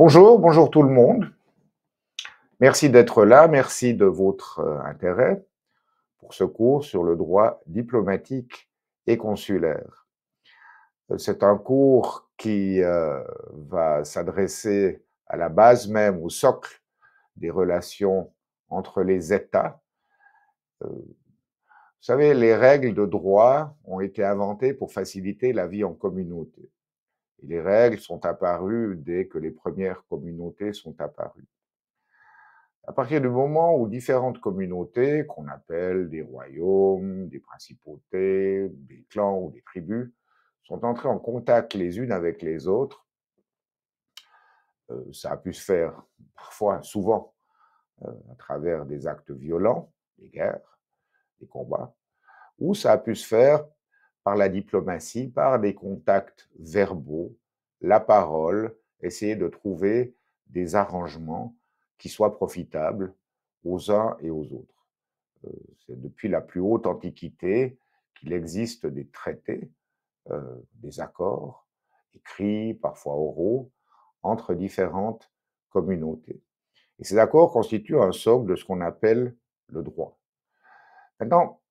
Bonjour, bonjour tout le monde. Merci d'être là, merci de votre intérêt pour ce cours sur le droit diplomatique et consulaire. C'est un cours qui va s'adresser à la base même, au socle des relations entre les États. Vous savez, les règles de droit ont été inventées pour faciliter la vie en communauté. Et les règles sont apparues dès que les premières communautés sont apparues. À partir du moment où différentes communautés, qu'on appelle des royaumes, des principautés, des clans ou des tribus, sont entrées en contact les unes avec les autres, ça a pu se faire parfois, souvent, à travers des actes violents, des guerres, des combats, ou ça a pu se faire par la diplomatie, par des contacts verbaux, la parole, essayer de trouver des arrangements qui soient profitables aux uns et aux autres. C'est depuis la plus haute antiquité qu'il existe des traités, des accords, écrits, parfois oraux, entre différentes communautés. Et ces accords constituent un socle de ce qu'on appelle le droit. Maintenant,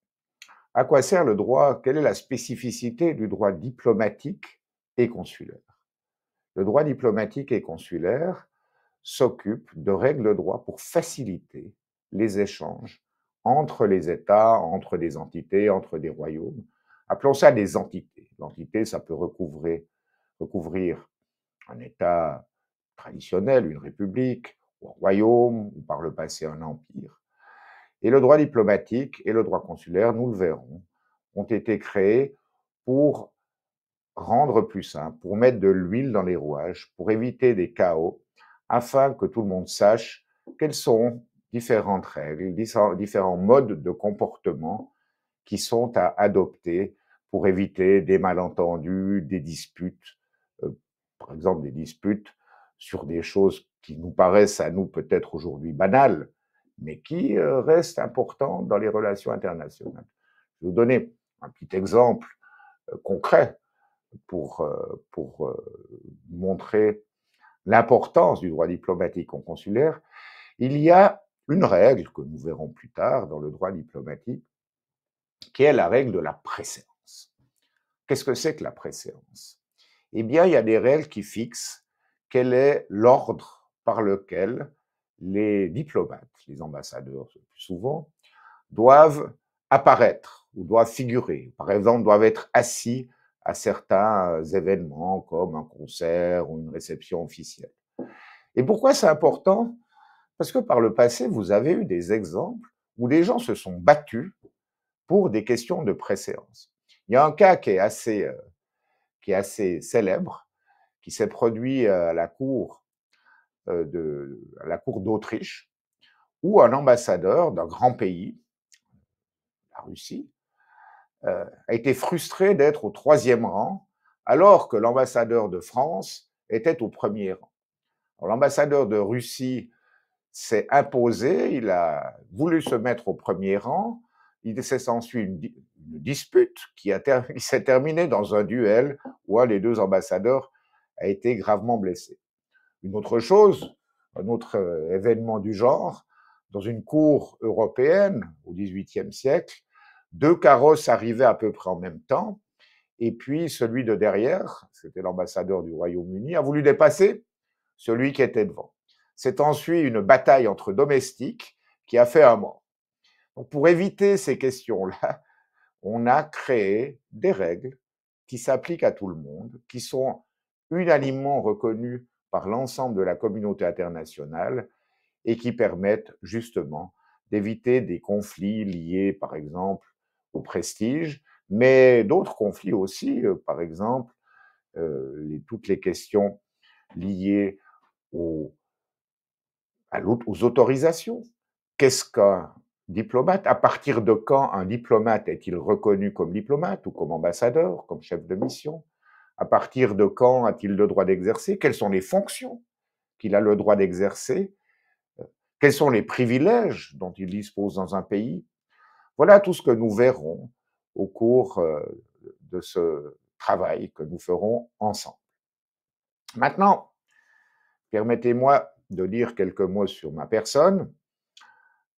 à quoi sert le droit? Quelle est la spécificité du droit diplomatique et consulaire? Le droit diplomatique et consulaire s'occupe de règles de droit pour faciliter les échanges entre les États, entre des entités, entre des royaumes. Appelons ça des entités. L'entité, ça peut recouvrir un État traditionnel, une république, ou un royaume, ou par le passé un empire. Et le droit diplomatique et le droit consulaire, nous le verrons, ont été créés pour rendre plus simple, pour mettre de l'huile dans les rouages, pour éviter des chaos, afin que tout le monde sache quelles sont différentes règles, différents modes de comportement qui sont à adopter pour éviter des malentendus, des disputes, par exemple des disputes sur des choses qui nous paraissent à nous peut-être aujourd'hui banales, mais qui restent importantes dans les relations internationales. Je vais vous donner un petit exemple concret pour montrer l'importance du droit diplomatique et consulaire. Il y a une règle que nous verrons plus tard dans le droit diplomatique, qui est la règle de la préséance. Qu'est-ce que c'est que la préséance? Eh bien, il y a des règles qui fixent quel est l'ordre par lequel les diplomates, les ambassadeurs le plus souvent, doivent apparaître ou doivent figurer. Par exemple, doivent être assis à certains événements comme un concert ou une réception officielle. Et pourquoi c'est important? Parce que par le passé, vous avez eu des exemples où les gens se sont battus pour des questions de préséance. Il y a un cas qui est assez célèbre, qui s'est produit à la cour d'Autriche, où un ambassadeur d'un grand pays, la Russie, a été frustré d'être au 3e rang, alors que l'ambassadeur de France était au 1er rang. L'ambassadeur de Russie s'est imposé, il a voulu se mettre au 1er rang, il s'est ensuit une dispute qui s'est terminée dans un duel où un des deux ambassadeurs a été gravement blessé. Une autre chose, un autre événement du genre, dans une cour européenne au XVIIIe siècle, 2 carrosses arrivaient à peu près en même temps, et puis celui de derrière, c'était l'ambassadeur du Royaume-Uni, a voulu dépasser celui qui était devant. C'est ensuite une bataille entre domestiques qui a fait un mort. Donc pour éviter ces questions-là, on a créé des règles qui s'appliquent à tout le monde, qui sont unanimement reconnues par l'ensemble de la communauté internationale et qui permettent justement d'éviter des conflits liés, par exemple, au prestige, mais d'autres conflits aussi, par exemple, toutes les questions liées aux autorisations. Qu'est-ce qu'un diplomate? À partir de quand un diplomate est-il reconnu comme diplomate ou comme ambassadeur, comme chef de mission? À partir de quand a-t-il le droit d'exercer? Quelles sont les fonctions qu'il a le droit d'exercer? Quels sont les privilèges dont il dispose dans un pays? Voilà tout ce que nous verrons au cours de ce travail que nous ferons ensemble. Maintenant, Permettez-moi de dire quelques mots sur ma personne.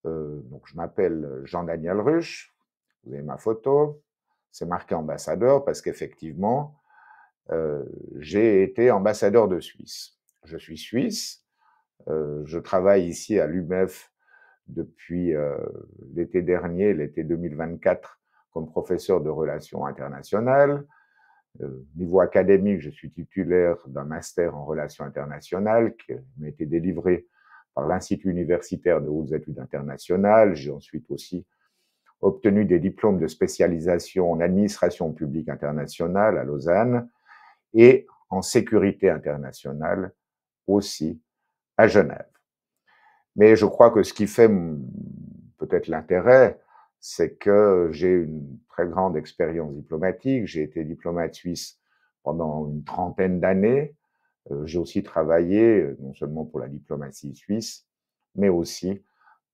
Donc, je m'appelle Jean-Daniel Ruche, vous avez ma photo, c'est marqué ambassadeur parce qu'effectivement, j'ai été ambassadeur de Suisse. Je suis suisse, je travaille ici à l'UMEF depuis l'été dernier, l'été 2024, comme professeur de relations internationales. Niveau académique, je suis titulaire d'un master en relations internationales qui m'a été délivré par l'Institut universitaire de hautes études internationales. J'ai ensuite aussi obtenu des diplômes de spécialisation en administration publique internationale à Lausanne et en sécurité internationale aussi à Genève. Mais je crois que ce qui fait peut-être l'intérêt, c'est que j'ai une très grande expérience diplomatique. J'ai été diplomate suisse pendant une trentaine d'années. J'ai aussi travaillé non seulement pour la diplomatie suisse, mais aussi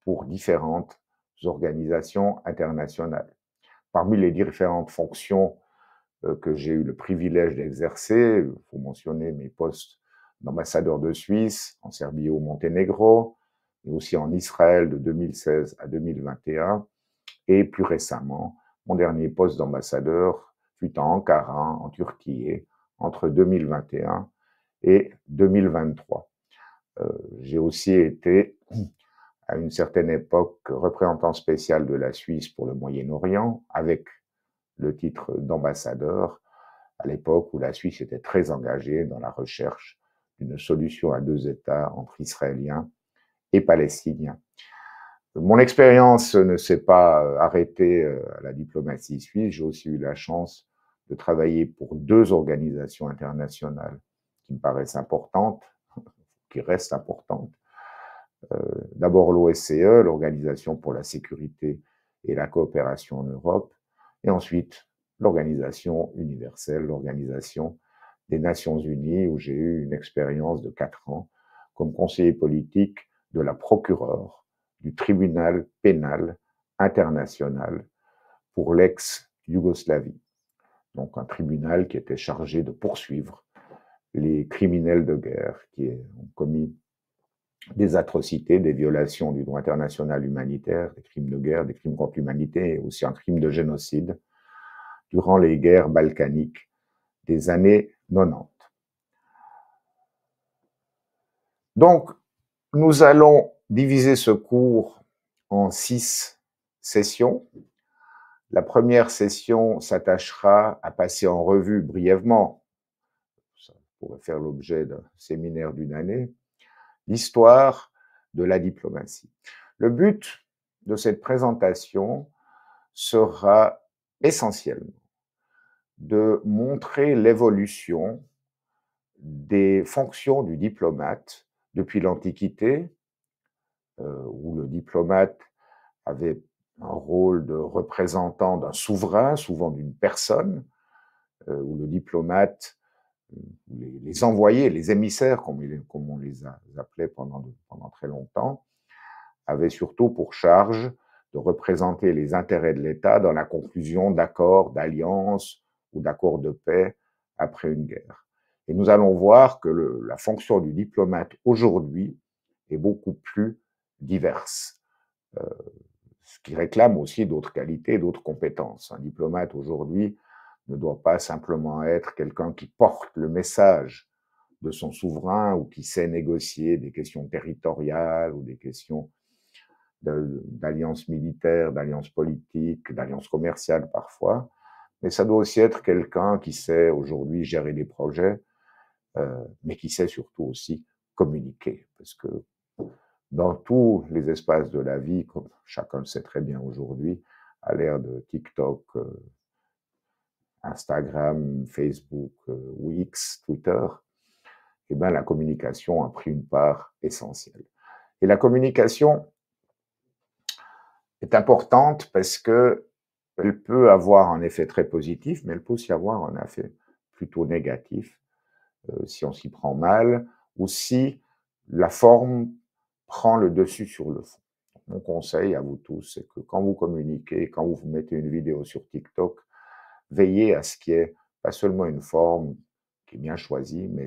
pour différentes organisations internationales. Parmi les différentes fonctions que j'ai eu le privilège d'exercer, il faut mentionner mes postes d'ambassadeur de Suisse, en Serbie et au Monténégro, et aussi en Israël de 2016 à 2021, et plus récemment, mon dernier poste d'ambassadeur fut à Ankara, en Turquie, entre 2021 et 2023. J'ai aussi été, à une certaine époque, représentant spécial de la Suisse pour le Moyen-Orient, avec le titre d'ambassadeur, à l'époque où la Suisse était très engagée dans la recherche d'une solution à deux États entre Israéliens et Palestiniens. Mon expérience ne s'est pas arrêtée à la diplomatie suisse. J'ai aussi eu la chance de travailler pour deux organisations internationales qui me paraissent importantes, qui restent importantes. D'abord l'OSCE, l'Organisation pour la sécurité et la coopération en Europe, et ensuite l'Organisation universelle, l'Organisation des Nations unies, où j'ai eu une expérience de 4 ans comme conseiller politique de la procureure du tribunal pénal international pour l'ex-Yougoslavie. Donc un tribunal qui était chargé de poursuivre les criminels de guerre qui ont commis des atrocités, des violations du droit international humanitaire, des crimes de guerre, des crimes contre l'humanité et aussi un crime de génocide durant les guerres balkaniques des années 90. Donc, nous allons diviser ce cours en 6 sessions. La première session s'attachera à passer en revue brièvement, ça pourrait faire l'objet d'un séminaire d'une année, l'histoire de la diplomatie. Le but de cette présentation sera essentiellement de montrer l'évolution des fonctions du diplomate depuis l'Antiquité, où le diplomate avait un rôle de représentant d'un souverain, souvent d'une personne, où le diplomate, les envoyés, les émissaires, comme on les appelait pendant très longtemps, avaient surtout pour charge de représenter les intérêts de l'État dans la conclusion d'accords, d'alliances ou d'accords de paix après une guerre. Et nous allons voir que la fonction du diplomate aujourd'hui est beaucoup plus diverse, ce qui réclame aussi d'autres qualités, d'autres compétences. Un diplomate aujourd'hui ne doit pas simplement être quelqu'un qui porte le message de son souverain ou qui sait négocier des questions territoriales ou des questions d'alliances militaires, d'alliances politiques, d'alliances commerciales parfois, mais ça doit aussi être quelqu'un qui sait aujourd'hui gérer des projets, mais qui sait surtout aussi communiquer, parce que dans tous les espaces de la vie, comme chacun le sait très bien aujourd'hui, à l'ère de TikTok, Instagram, Facebook ou X, Twitter, eh bien, la communication a pris une part essentielle. Et la communication est importante parce que elle peut avoir un effet très positif, mais elle peut aussi avoir un effet plutôt négatif si on s'y prend mal ou si la forme prend le dessus sur le fond. Mon conseil à vous tous, c'est que quand vous communiquez, quand vous mettez une vidéo sur TikTok, veillez à ce qu'il y ait pas seulement une forme qui est bien choisie, mais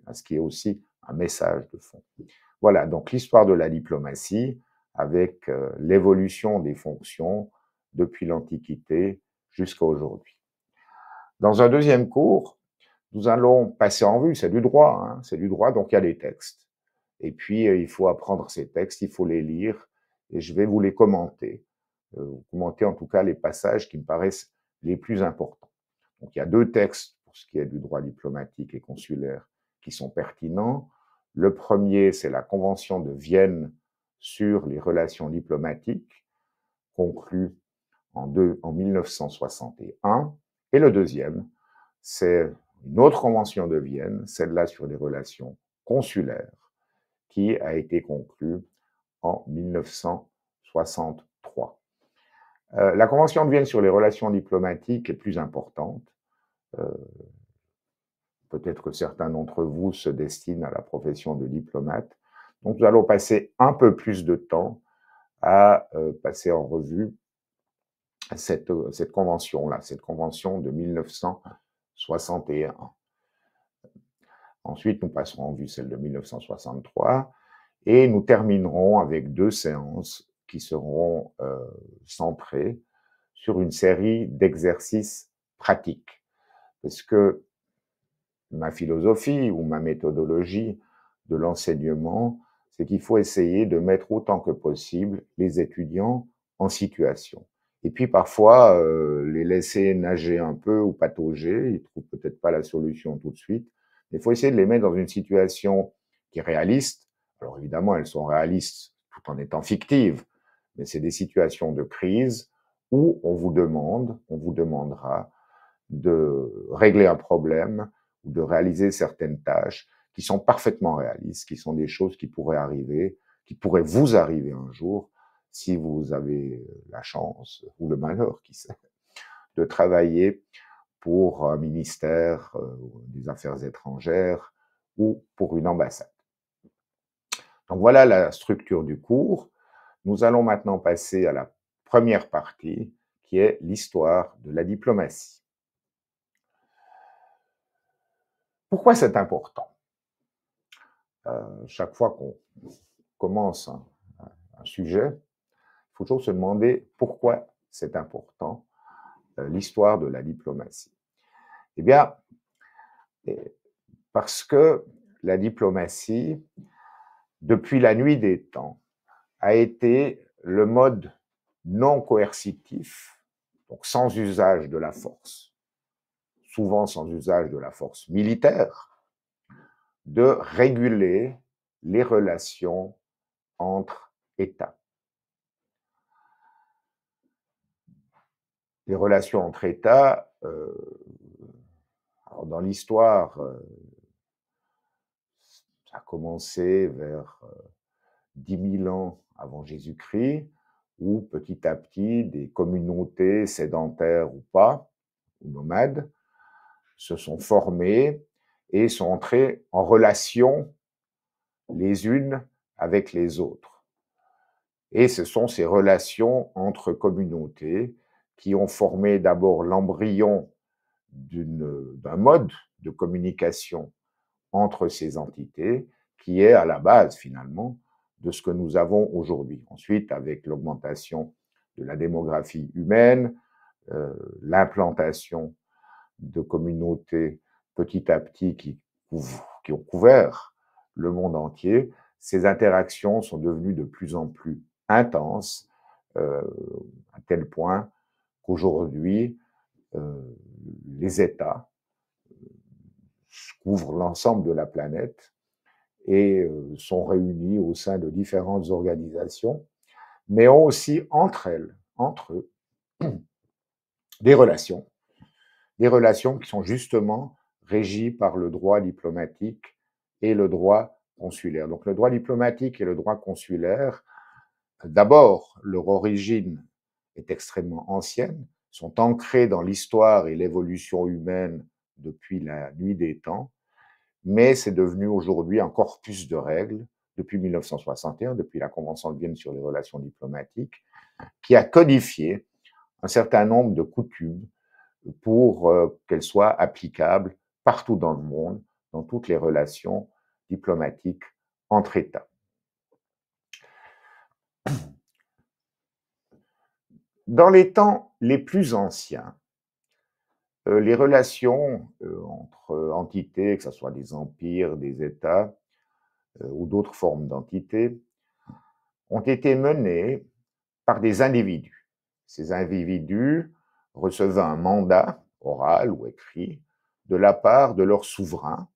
à ce qui est aussi un message de fond. Voilà, donc l'histoire de la diplomatie avec l'évolution des fonctions depuis l'Antiquité jusqu'à aujourd'hui. Dans un deuxième cours, nous allons passer en vue, c'est du droit, hein, c'est du droit, donc il y a des textes. Et puis, il faut apprendre ces textes, il faut les lire, et je vais vous les commenter. Commenter en tout cas les passages qui me paraissent les plus importants. Donc il y a deux textes pour ce qui est du droit diplomatique et consulaire qui sont pertinents. Le premier, c'est la Convention de Vienne sur les relations diplomatiques, conclue en 1961. Et le deuxième, c'est une autre convention de Vienne, celle-là sur les relations consulaires, qui a été conclue en 1963. La convention de Vienne sur les relations diplomatiques est plus importante. Peut-être que certains d'entre vous se destinent à la profession de diplomate. Donc nous allons passer un peu plus de temps à passer en revue cette convention-là, cette convention de 1961. Ensuite, nous passerons en vue celle de 1963 et nous terminerons avec deux séances qui seront centrées sur une série d'exercices pratiques. Parce que ma philosophie ou ma méthodologie de l'enseignement, c'est qu'il faut essayer de mettre autant que possible les étudiants en situation. Et puis parfois, les laisser nager un peu ou patauger, ils ne trouvent peut-être pas la solution tout de suite, mais il faut essayer de les mettre dans une situation qui est réaliste. Alors évidemment, elles sont réalistes tout en étant fictives, mais c'est des situations de crise où on vous demandera de régler un problème ou de réaliser certaines tâches qui sont parfaitement réalistes, qui sont des choses qui pourraient arriver, qui pourraient vous arriver un jour si vous avez la chance ou le malheur, qui sait, de travailler pour un ministère des Affaires étrangères ou pour une ambassade. Donc voilà la structure du cours. Nous allons maintenant passer à la première partie, qui est l'histoire de la diplomatie. Pourquoi c'est important? Chaque fois qu'on commence un sujet, il faut toujours se demander pourquoi c'est important, l'histoire de la diplomatie. Eh bien, parce que la diplomatie, depuis la nuit des temps, a été le mode non coercitif, donc sans usage de la force, souvent sans usage de la force militaire, de réguler les relations entre États. Les relations entre États, dans l'histoire, ça a commencé vers 10 000 ans avant Jésus-Christ, où petit à petit, des communautés sédentaires ou pas, ou nomades, se sont formées et sont entrées en relation les unes avec les autres. Et ce sont ces relations entre communautés qui ont formé d'abord l'embryon d'un mode de communication entre ces entités qui est à la base finalement de ce que nous avons aujourd'hui. Ensuite, avec l'augmentation de la démographie humaine, l'implantation de communautés petit à petit qui ont couvert le monde entier, ces interactions sont devenues de plus en plus intenses, à tel point qu'aujourd'hui, les États couvrent l'ensemble de la planète et sont réunis au sein de différentes organisations, mais ont aussi entre eux, des relations qui sont justement régies par le droit diplomatique et le droit consulaire. Donc le droit diplomatique et le droit consulaire, d'abord, leur origine est extrêmement ancienne, sont ancrés dans l'histoire et l'évolution humaine depuis la nuit des temps, mais c'est devenu aujourd'hui un corpus de règles depuis 1961, depuis la Convention de Vienne sur les relations diplomatiques, qui a codifié un certain nombre de coutumes pour qu'elles soient applicables partout dans le monde, dans toutes les relations diplomatique entre États. Dans les temps les plus anciens, les relations entre entités, que ce soit des empires, des États ou d'autres formes d'entités, ont été menées par des individus. Ces individus recevaient un mandat oral ou écrit de la part de leur souverain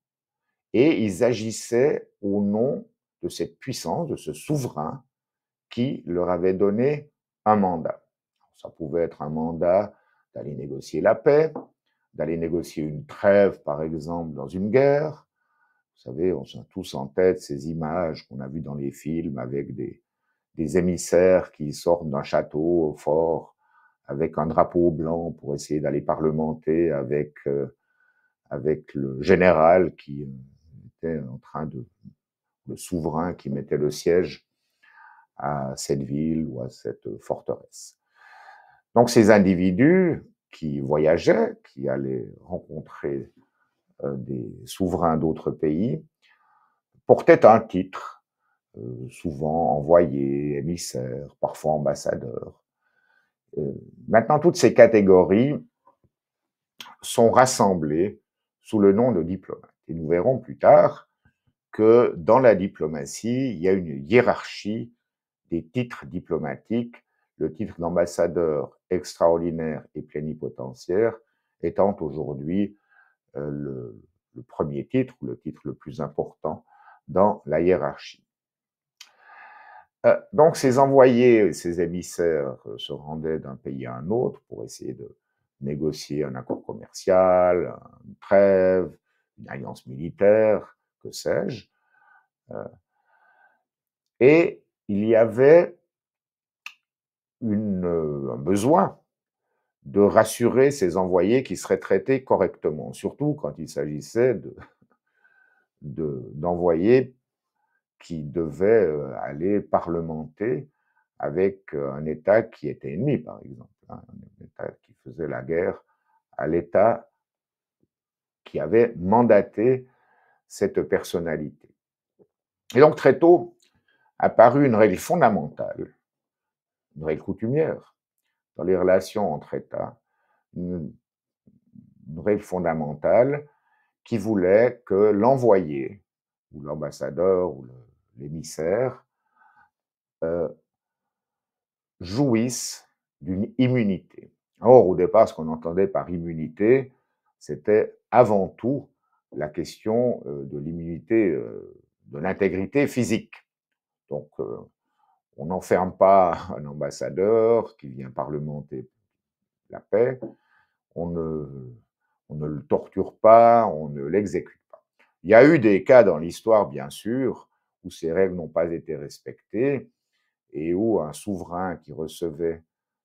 et ils agissaient au nom de cette puissance, de ce souverain qui leur avait donné un mandat. Ça pouvait être un mandat d'aller négocier la paix, d'aller négocier une trêve, par exemple, dans une guerre. Vous savez, on a tous en tête ces images qu'on a vues dans les films avec des émissaires qui sortent d'un château fort avec un drapeau blanc pour essayer d'aller parlementer avec le général qui était en train de, le souverain qui mettait le siège à cette ville ou à cette forteresse. Donc ces individus qui voyageaient, qui allaient rencontrer des souverains d'autres pays, portaient un titre, souvent envoyé, émissaire, parfois ambassadeur. Maintenant, toutes ces catégories sont rassemblées sous le nom de diplomate. Et nous verrons plus tard que dans la diplomatie, il y a une hiérarchie des titres diplomatiques, le titre d'ambassadeur extraordinaire et plénipotentiaire étant aujourd'hui le premier titre, ou le titre le plus important dans la hiérarchie. Donc ces envoyés, ces émissaires se rendaient d'un pays à un autre pour essayer de négocier un accord commercial, une trêve, une alliance militaire, que sais-je. Et il y avait un besoin de rassurer ces envoyés qui seraient traités correctement, surtout quand il s'agissait d'envoyés qui devaient aller parlementer avec un État qui était ennemi, par exemple, un État qui faisait la guerre à l'État qui avait mandaté cette personnalité. Et donc très tôt apparut une règle fondamentale, une règle coutumière dans les relations entre États, une règle fondamentale qui voulait que l'envoyé, ou l'ambassadeur, ou l'émissaire, jouissent d'une immunité. Or, au départ, ce qu'on entendait par immunité, c'était avant tout la question de l'immunité, de l'intégrité physique. Donc, on n'enferme pas un ambassadeur qui vient parlementer la paix, on ne le torture pas, on ne l'exécute pas. Il y a eu des cas dans l'histoire, bien sûr, où ces règles n'ont pas été respectées et où un souverain qui recevait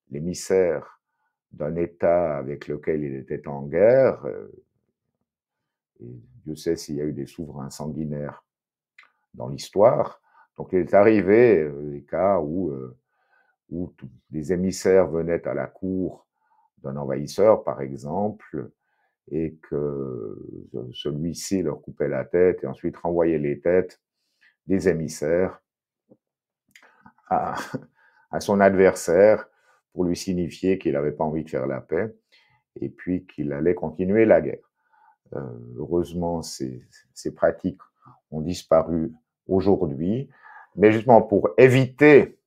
l'émissaire d'un État avec lequel il était en guerre, et Dieu sait s'il y a eu des souverains sanguinaires dans l'histoire, donc il est arrivé des cas où des émissaires venaient à la cour d'un envahisseur, par exemple, et que celui-ci leur coupait la tête et ensuite renvoyait les têtes des émissaires à, à son adversaire pour lui signifier qu'il n'avait pas envie de faire la paix et puis qu'il allait continuer la guerre. Heureusement, ces pratiques ont disparu aujourd'hui, mais justement pour éviter,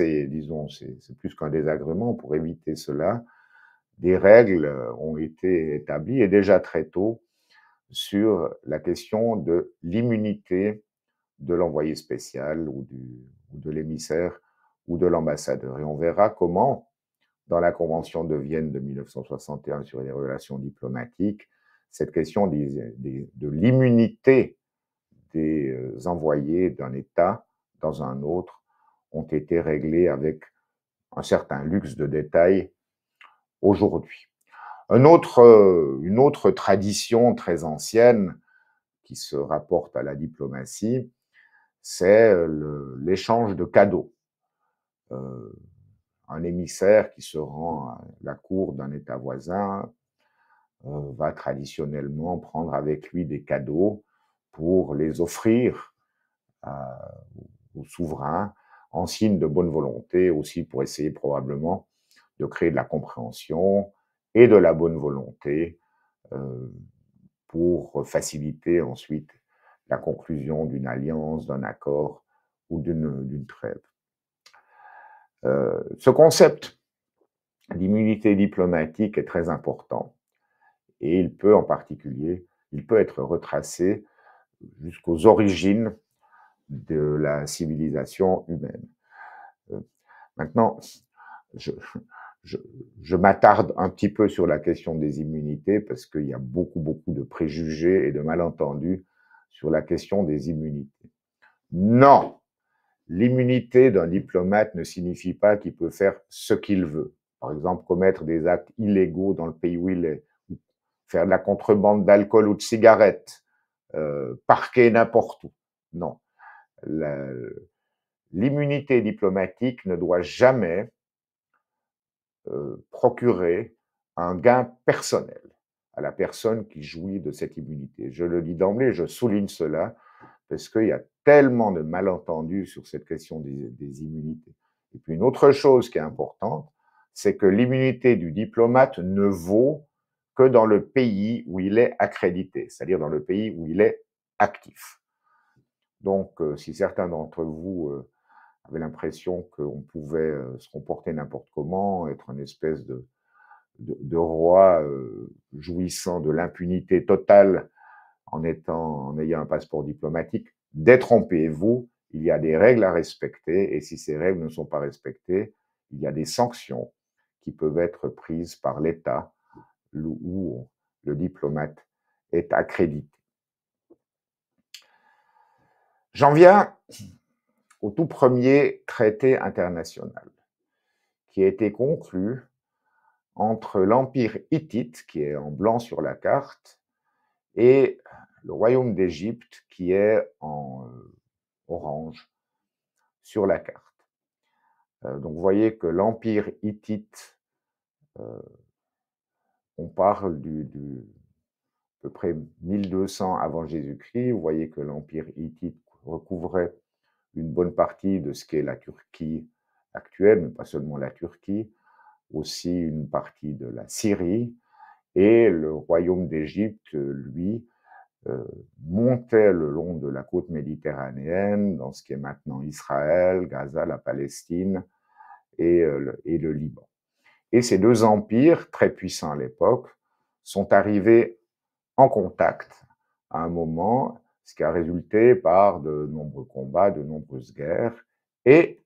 disons, c'est plus qu'un désagrément, pour éviter cela, des règles ont été établies, et déjà très tôt, sur la question de l'immunité de l'envoyé spécial ou de l'émissaire ou de l'ambassadeur. Et on verra comment, dans la Convention de Vienne de 1961 sur les relations diplomatiques, cette question de l'immunité des envoyés d'un État dans un autre ont été réglées avec un certain luxe de détails aujourd'hui. Une autre tradition très ancienne qui se rapporte à la diplomatie, c'est l'échange de cadeaux. Un émissaire qui se rend à la cour d'un État voisin va traditionnellement prendre avec lui des cadeaux pour les offrir aux souverains en signe de bonne volonté, aussi pour essayer probablement de créer de la compréhension et de la bonne volonté pour faciliter ensuite la conclusion d'une alliance, d'un accord ou d'une trêve. Ce concept d'immunité diplomatique est très important et il peut en particulier, il peut être retracé jusqu'aux origines de la civilisation humaine. Maintenant, je, je m'attarde un petit peu sur la question des immunités parce qu'il y a beaucoup de préjugés et de malentendus sur la question des immunités. Non, l'immunité d'un diplomate ne signifie pas qu'il peut faire ce qu'il veut. Par exemple, commettre des actes illégaux dans le pays où il est, faire de la contrebande d'alcool ou de cigarettes, parquer n'importe où. Non. L'immunité diplomatique ne doit jamais procurer un gain personnel à la personne qui jouit de cette immunité. Je le dis d'emblée, je souligne cela, parce qu'il y a tellement de malentendus sur cette question des immunités. Et puis une autre chose qui est importante, c'est que l'immunité du diplomate ne vaut que dans le pays où il est accrédité, c'est-à-dire dans le pays où il est actif. Donc, si certains d'entre vous avaient l'impression qu'on pouvait se comporter n'importe comment, être une espèce de roi jouissant de l'impunité totale en ayant un passeport diplomatique, détrompez-vous, il y a des règles à respecter et si ces règles ne sont pas respectées, il y a des sanctions qui peuvent être prises par l'État où le diplomate est accrédité. J'en viens au tout premier traité international qui a été conclu entre l'Empire hittite, qui est en blanc sur la carte, et le royaume d'Égypte, qui est en orange sur la carte. Donc vous voyez que l'Empire hittite, on parle à peu près 1200 avant Jésus-Christ. Vous voyez que l'Empire hittite recouvrait une bonne partie de ce qu'est la Turquie actuelle, mais pas seulement la Turquie, aussi une partie de la Syrie. Et le royaume d'Égypte, lui, montait le long de la côte méditerranéenne, dans ce qui est maintenant Israël, Gaza, la Palestine et le Liban. Et ces deux empires, très puissants à l'époque, sont arrivés en contact à un moment, ce qui a résulté par de nombreux combats, de nombreuses guerres. Et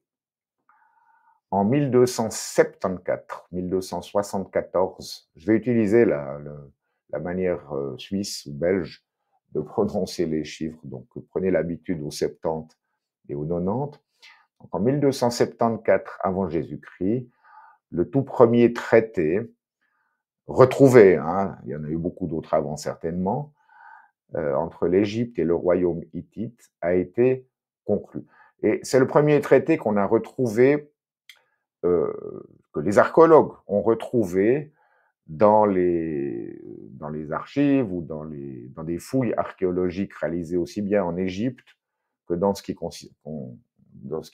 en 1274, je vais utiliser la manière suisse ou belge de prononcer les chiffres, donc prenez l'habitude aux 70 et aux 90. Donc en 1274 avant Jésus-Christ, le tout premier traité retrouvé, il y en a eu beaucoup d'autres avant certainement, entre l'Égypte et le royaume hittite a été conclu. Et c'est le premier traité qu'on a retrouvé, que les archéologues ont retrouvé dans les archives ou dans des fouilles archéologiques réalisées aussi bien en Égypte que dans ce qui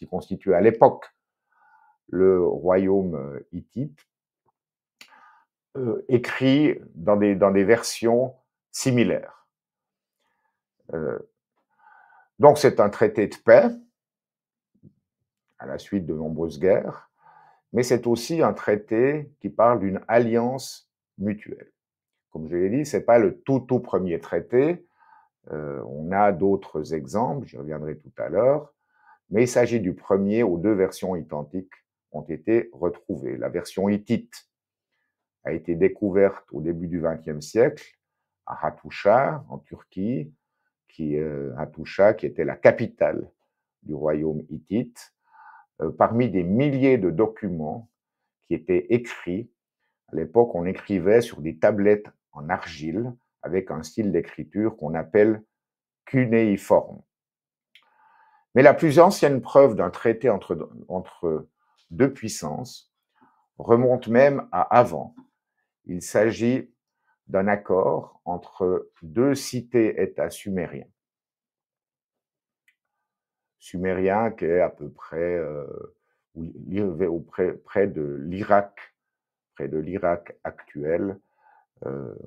constituait à l'époque le royaume hittite, écrit dans des versions similaires. Donc c'est un traité de paix à la suite de nombreuses guerres, mais c'est aussi un traité qui parle d'une alliance mutuelle. Comme je l'ai dit, ce n'est pas le tout premier traité. On a d'autres exemples, j'y reviendrai tout à l'heure, mais il s'agit du premier où deux versions identiques ont été retrouvées. La version hittite a été découverte au début du XXe siècle à Hattusha, en Turquie, Hattusha, qui était la capitale du royaume hittite, parmi des milliers de documents qui étaient écrits. À l'époque, on écrivait sur des tablettes en argile avec un style d'écriture qu'on appelle cunéiforme. Mais la plus ancienne preuve d'un traité entre deux puissances remonte même à avant. Il s'agit d'un accord entre deux cités-États sumériens. sumérien qui est à peu près près de l'Irak actuel,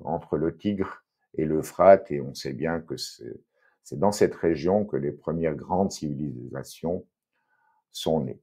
entre le Tigre et l'Euphrate, et on sait bien que c'est dans cette région que les premières grandes civilisations sont nées.